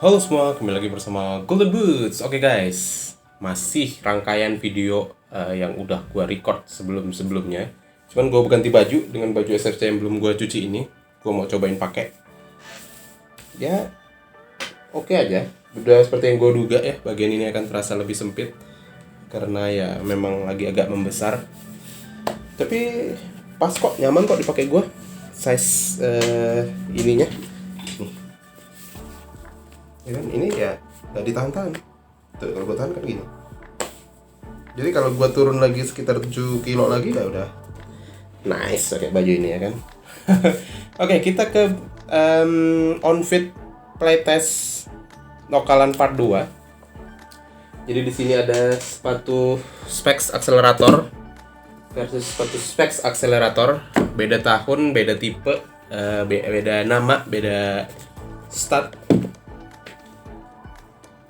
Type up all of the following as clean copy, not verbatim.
Halo semua, kembali lagi bersama Golden Boots. Oke guys, masih rangkaian video yang udah gua record sebelumnya. Cuman gua ganti baju dengan baju SFC yang belum gua cuci ini. Gua mau cobain pakai. Ya, oke aja. Udah seperti yang gua duga ya, bagian ini akan terasa lebih sempit karena ya memang lagi agak membesar. Tapi pas kok, nyaman kok dipakai gua. Size ininya. Ya kan, ini ya nggak ditahan-tahan. Tuh, kalau gue tahan kan gini. Jadi kalau gue turun lagi sekitar 7 kilo lagi ya udah nice pakai baju ini ya kan. Oke, kita ke on-fit playtest lokalan part 2. Jadi di sini ada sepatu Specs akselerator versus sepatu Specs akselerator. Beda tahun, beda tipe, beda nama, beda stud,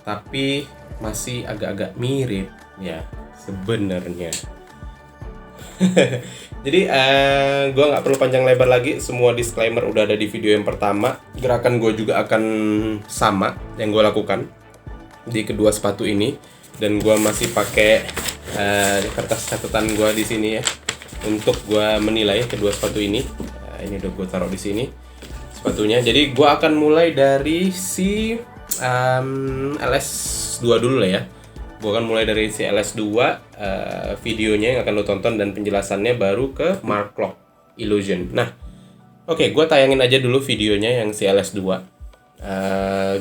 tapi masih agak-agak mirip ya sebenarnya. Jadi gue nggak perlu panjang lebar lagi, semua disclaimer udah ada di video yang pertama. Gerakan gue juga akan sama yang gue lakukan di kedua sepatu ini, dan gue masih pakai kertas catatan gue di sini ya untuk gue menilai kedua sepatu ini. Ini udah gue taruh di sini sepatunya. Jadi gue akan mulai dari si LS2 dulu lah ya. Gue akan mulai dari si LS2, videonya yang akan lo tonton dan penjelasannya baru ke Mark Clock Illusion. Nah, oke, gue tayangin aja dulu videonya yang si LS2.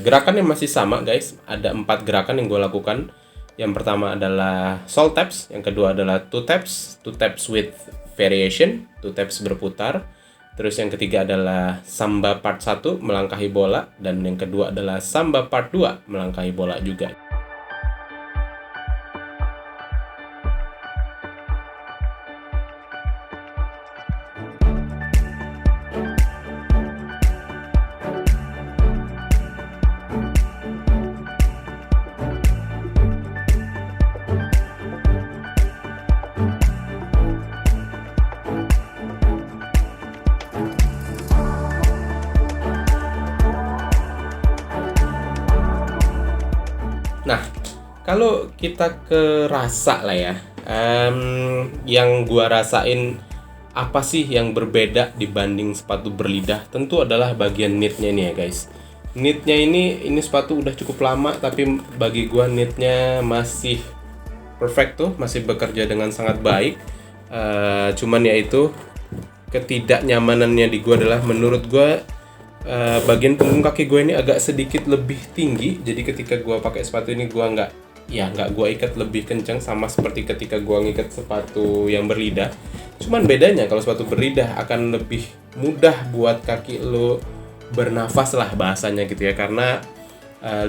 Gerakannya masih sama guys, ada 4 gerakan yang gue lakukan. Yang pertama adalah sole taps, yang kedua adalah two taps with variation, two taps berputar. Terus yang ketiga adalah samba part 1 melangkahi bola, dan yang kedua adalah samba part 2 melangkahi bola juga. Nah, kalau kita ke rasa lah ya, yang gua rasain apa sih yang berbeda dibanding sepatu berlidah? Tentu adalah bagian knitnya nih ya guys. Knitnya ini sepatu udah cukup lama, tapi bagi gua knitnya masih perfect tuh, masih bekerja dengan sangat baik. Cuman ya itu, ketidaknyamanannya di gua adalah menurut gua bagian punggung kaki gue ini agak sedikit lebih tinggi. Jadi ketika gue pakai sepatu ini gue nggak gue ikat lebih kencang sama seperti ketika gue ngikat sepatu yang berlidah. Cuman bedanya kalau sepatu berlidah akan lebih mudah buat kaki lo bernafas lah bahasanya gitu ya, karena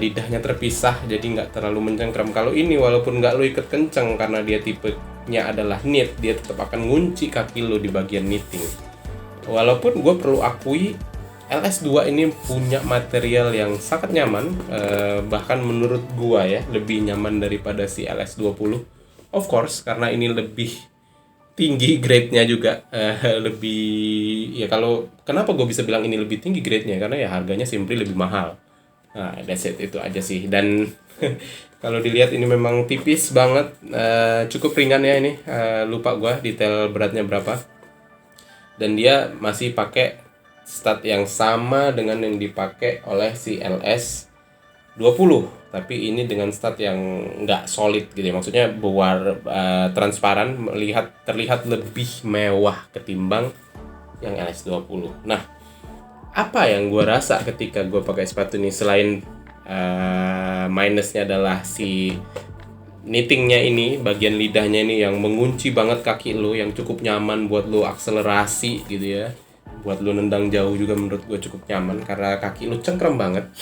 lidahnya terpisah, jadi nggak terlalu mencengkram. Kalau ini walaupun nggak lo ikat kencang karena dia tipenya adalah knit, dia tetap akan ngunci kaki lo di bagian knitting. Walaupun gue perlu akui LS2 ini punya material yang sangat nyaman, bahkan menurut gua ya lebih nyaman daripada si LS20. Of course, karena ini lebih tinggi grade-nya juga, lebih ya. Kalau kenapa gua bisa bilang ini lebih tinggi grade-nya, karena ya harganya simply lebih mahal. Nah, that's it, itu aja sih. Dan kalau dilihat ini memang tipis banget, cukup ringan ya ini. Lupa gua detail beratnya berapa. Dan dia masih pakai stud yang sama dengan yang dipakai oleh si LS20, tapi ini dengan stud yang nggak solid gitu ya, maksudnya transparan, terlihat lebih mewah ketimbang yang LS20. Nah, apa yang gue rasa ketika gue pakai sepatu ini selain minusnya adalah si knittingnya ini, bagian lidahnya ini yang mengunci banget kaki lo, yang cukup nyaman buat lo akselerasi gitu ya, buat lu nendang jauh juga menurut gue cukup nyaman karena kaki lu cengkram banget.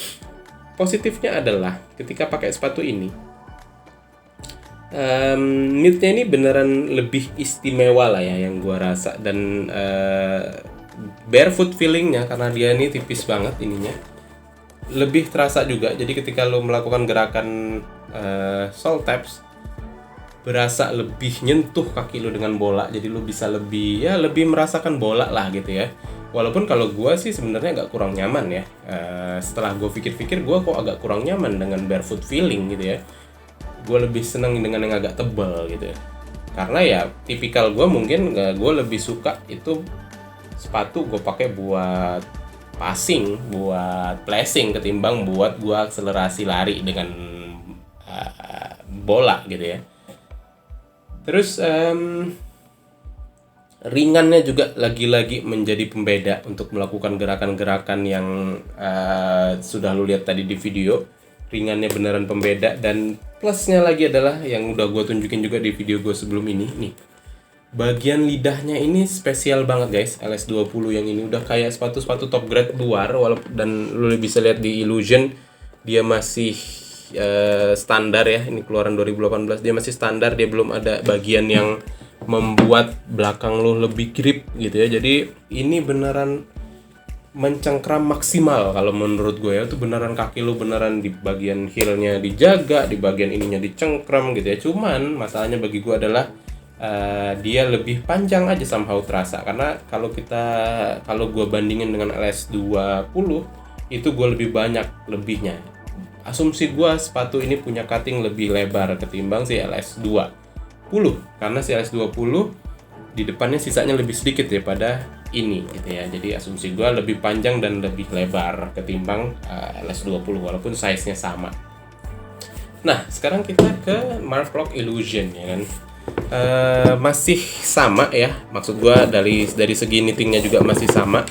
Positifnya adalah ketika pakai sepatu ini, knitnya ini beneran lebih istimewa lah ya yang gue rasa. Dan barefoot feelingnya, karena dia ini tipis banget ininya, lebih terasa juga. Jadi ketika lu melakukan gerakan sole taps, berasa lebih nyentuh kaki lu dengan bola, jadi lu bisa lebih merasakan bola lah gitu ya. Walaupun kalau gue sih sebenarnya agak kurang nyaman ya. Setelah gue pikir-pikir, gue kok agak kurang nyaman dengan barefoot feeling gitu ya. Gue lebih seneng dengan yang agak tebal gitu ya. Karena ya tipikal gue mungkin gue lebih suka itu sepatu gue pakai buat passing, buat flashing ketimbang buat gue akselerasi lari dengan bola gitu ya. Terus ringannya juga lagi-lagi menjadi pembeda untuk melakukan gerakan-gerakan yang sudah lu lihat tadi di video. Ringannya beneran pembeda, dan plusnya lagi adalah yang udah gue tunjukin juga di video gue sebelum ini nih. Bagian lidahnya ini spesial banget guys. LS20 yang ini udah kayak sepatu-sepatu top grade luar, walaupun dan lu bisa lihat di Illusion dia masih standar ya. Ini keluaran 2018, dia masih standar, dia belum ada bagian yang membuat belakang lo lebih grip gitu ya. Jadi ini beneran mencengkram maksimal kalau menurut gue ya. Itu beneran kaki lo beneran di bagian heelnya dijaga, di bagian ininya dicengkram gitu ya. Cuman masalahnya bagi gue adalah dia lebih panjang aja somehow terasa. Karena kalau gue bandingin dengan LS20 itu gue lebih banyak lebihnya. Asumsi gue sepatu ini punya cutting lebih lebar ketimbang si LS20, karena si LS20 di depannya sisanya lebih sedikit daripada ini gitu ya. Jadi asumsi gue lebih panjang dan lebih lebar ketimbang LS20 walaupun size-nya sama. Nah, sekarang kita ke Mark Lock Illusion ya kan. Masih sama ya. Maksud gue dari segi knittingnya juga masih sama.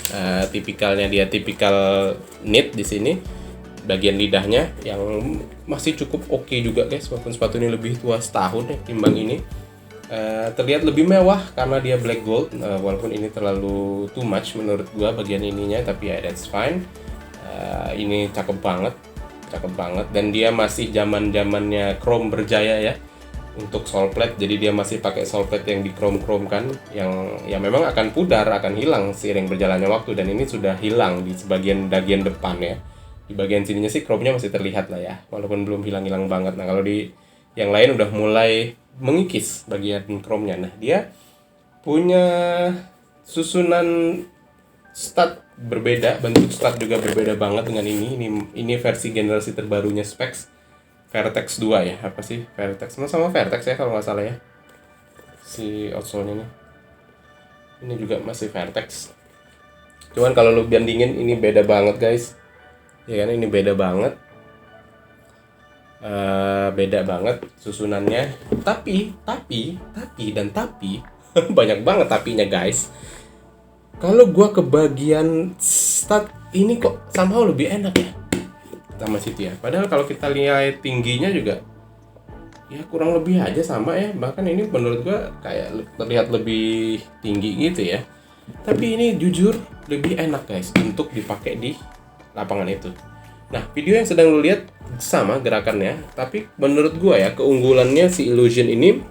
Tipikalnya dia tipikal knit di sini. Bagian lidahnya yang masih cukup oke juga guys, walaupun sepatu ini lebih tua setahun ya timbang ini. Terlihat lebih mewah karena dia black gold, walaupun ini terlalu too much menurut gua bagian ininya, tapi ya that's fine. Ini cakep banget, dan dia masih zamannya chrome berjaya ya untuk sole plate. Jadi dia masih pakai sole plate yang di chrome kan, yang ya memang akan pudar, akan hilang seiring berjalannya waktu, dan ini sudah hilang di sebagian bagian depan ya. Di bagian sininya sih chrome-nya masih terlihat lah ya, walaupun belum hilang-hilang banget. Nah, kalau di yang lain udah mulai mengikis bagian chrome-nya. Nah, dia punya susunan stud berbeda, bentuk stud juga berbeda banget dengan ini. Ini versi generasi terbarunya Specs Vertex 2 ya. Apa sih Vertex? Sama Vertex ya kalau nggak salah ya. Si outsole-nya nih. Ini juga masih Vertex. Cuman kalau lu bandingin ini beda banget guys. Ya kan, ini beda banget. Beda banget susunannya. Tapi banyak banget tapinya guys. Kalau gua ke bagian stud ini kok somehow lebih enak ya sama situ ya. Padahal kalau kita lihat tingginya juga ya kurang lebih aja sama ya. Bahkan ini menurut gua kayak terlihat lebih tinggi gitu ya. Tapi ini jujur lebih enak guys untuk dipakai di lapangan itu. Nah, video yang sedang lu lihat sama gerakannya, tapi menurut gua ya keunggulannya si Illusion ini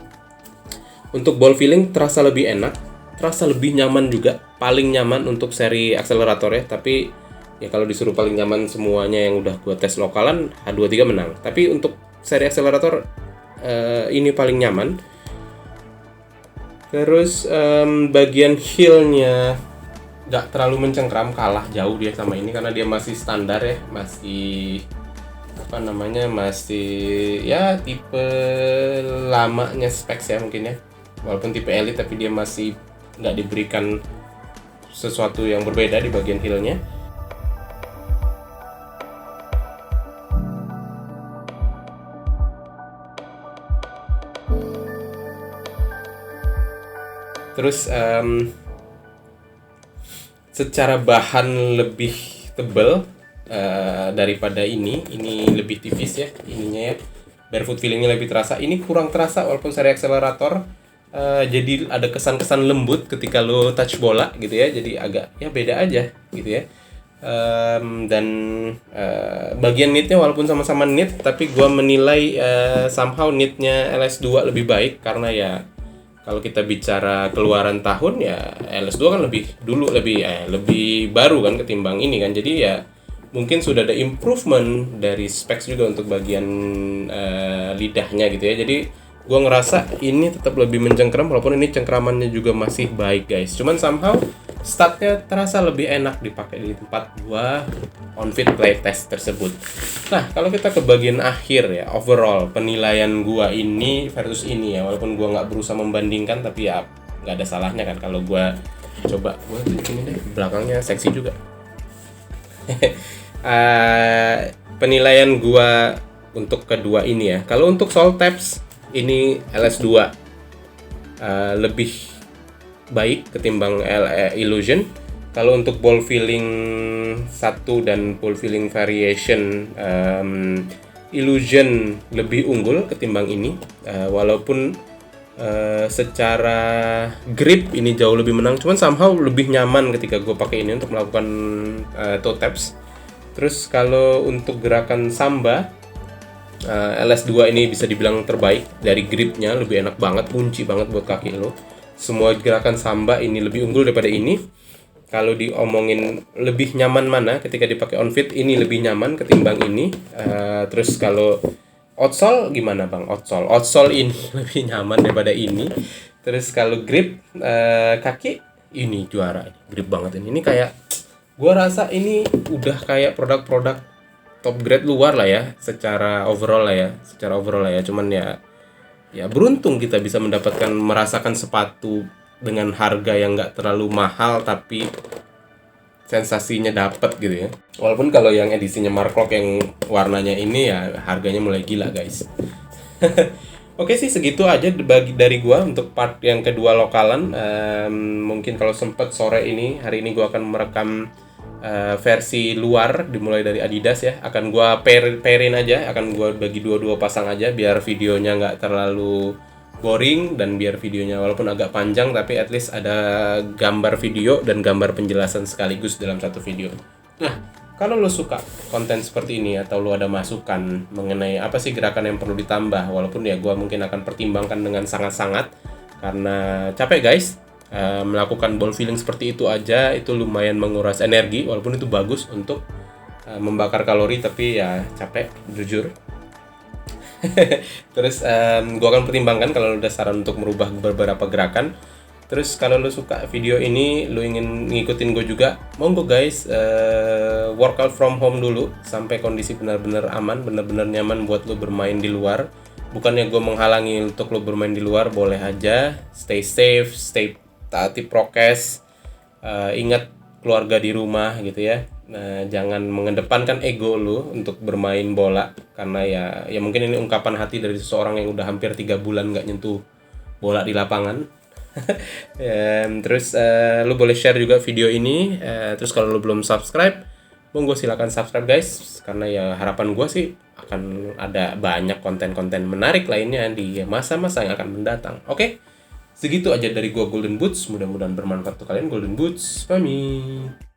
untuk ball feeling terasa lebih enak, terasa lebih nyaman juga, paling nyaman untuk seri akselerator ya. Tapi ya kalau disuruh paling nyaman semuanya yang udah gua tes lokalan, H23 menang. Tapi untuk seri akselerator ini paling nyaman. Terus bagian heelnya nggak terlalu mencengkram, kalah jauh dia sama ini karena dia masih standar ya, masih masih ya tipe lamanya Specs ya mungkin ya, walaupun tipe elite tapi dia masih nggak diberikan sesuatu yang berbeda di bagian heelnya. Terus secara bahan lebih tebal daripada ini lebih tipis ya ininya ya, barefoot feelingnya lebih terasa. Ini kurang terasa walaupun seri akselerator, jadi ada kesan-kesan lembut ketika lo touch bola gitu ya, jadi agak ya beda aja gitu ya. Dan bagian knitnya walaupun sama-sama knit, tapi gua menilai somehow knitnya LS2 lebih baik karena ya kalau kita bicara keluaran tahun ya LS2 kan lebih baru kan ketimbang ini kan. Jadi ya mungkin sudah ada improvement dari Specs juga untuk bagian lidahnya gitu ya. Jadi gua ngerasa ini tetap lebih mencengkram walaupun ini cengkramannya juga masih baik guys. Cuman somehow statnya terasa lebih enak dipakai di tempat gua on fit playtest tersebut. Nah, kalau kita ke bagian akhir ya, overall penilaian gua ini versus ini ya, walaupun gua nggak berusaha membandingkan, tapi ya nggak ada salahnya kan kalau gua coba gua tunjukin deh, belakangnya seksi juga. Penilaian gua untuk kedua ini ya, kalau untuk Soul Taps ini LS2 lebih baik ketimbang Illusion. Kalau untuk ball filling 1 dan ball filling variation, Illusion lebih unggul ketimbang ini, walaupun secara grip ini jauh lebih menang, cuman somehow lebih nyaman ketika gue pakai ini untuk melakukan toe taps. Terus kalau untuk gerakan samba, LS2 ini bisa dibilang terbaik dari gripnya, lebih enak banget, kunci banget buat kaki lo. Semua gerakan samba ini lebih unggul daripada ini. Kalau diomongin lebih nyaman mana ketika dipakai on fit, ini lebih nyaman ketimbang ini. Terus kalau outsole gimana bang? Outsole ini lebih nyaman daripada ini. Terus kalau grip kaki ini juara, grip banget ini. Ini kayak gua rasa ini udah kayak produk-produk top grade luar lah ya, secara overall lah ya. Cuman ya beruntung kita bisa merasakan sepatu dengan harga yang nggak terlalu mahal tapi sensasinya dapat gitu ya. Walaupun kalau yang edisinya Mark Klok yang warnanya ini ya harganya mulai gila guys. Oke sih, segitu aja dari gua untuk part yang kedua lokalan. Mungkin kalau sempet sore ini, hari ini gua akan merekam versi luar dimulai dari Adidas ya. Akan gua pairin aja, akan gua bagi dua pasang aja biar videonya nggak terlalu boring dan biar videonya walaupun agak panjang tapi at least ada gambar video dan gambar penjelasan sekaligus dalam satu video. Nah, kalau lo suka konten seperti ini atau lo ada masukan mengenai apa sih gerakan yang perlu ditambah, walaupun ya gua mungkin akan pertimbangkan dengan sangat-sangat karena capek guys. Melakukan ball filling seperti itu aja itu lumayan menguras energi, walaupun itu bagus untuk membakar kalori, tapi ya capek jujur. Terus gue akan pertimbangkan kalau udah saran untuk merubah beberapa gerakan. Terus kalau lo suka video ini, lo ingin ngikutin gue juga, monggo guys, workout from home dulu sampai kondisi benar-benar aman, benar-benar nyaman buat lo bermain di luar. Bukannya gue menghalangi untuk lo bermain di luar, boleh aja, stay safe, stay taati prokes, ingat keluarga di rumah gitu ya. Jangan mengedepankan ego lu untuk bermain bola, karena ya mungkin ini ungkapan hati dari seseorang yang udah hampir 3 bulan nggak nyentuh bola di lapangan. Terus lu boleh share juga video ini. Terus kalau lu belum subscribe, monggo silakan subscribe guys, karena ya harapan gue sih akan ada banyak konten-konten menarik lainnya di masa-masa yang akan mendatang. Oke? Segitu aja dari gua Golden Boots, mudah-mudahan bermanfaat untuk kalian. Golden Boots, pamit.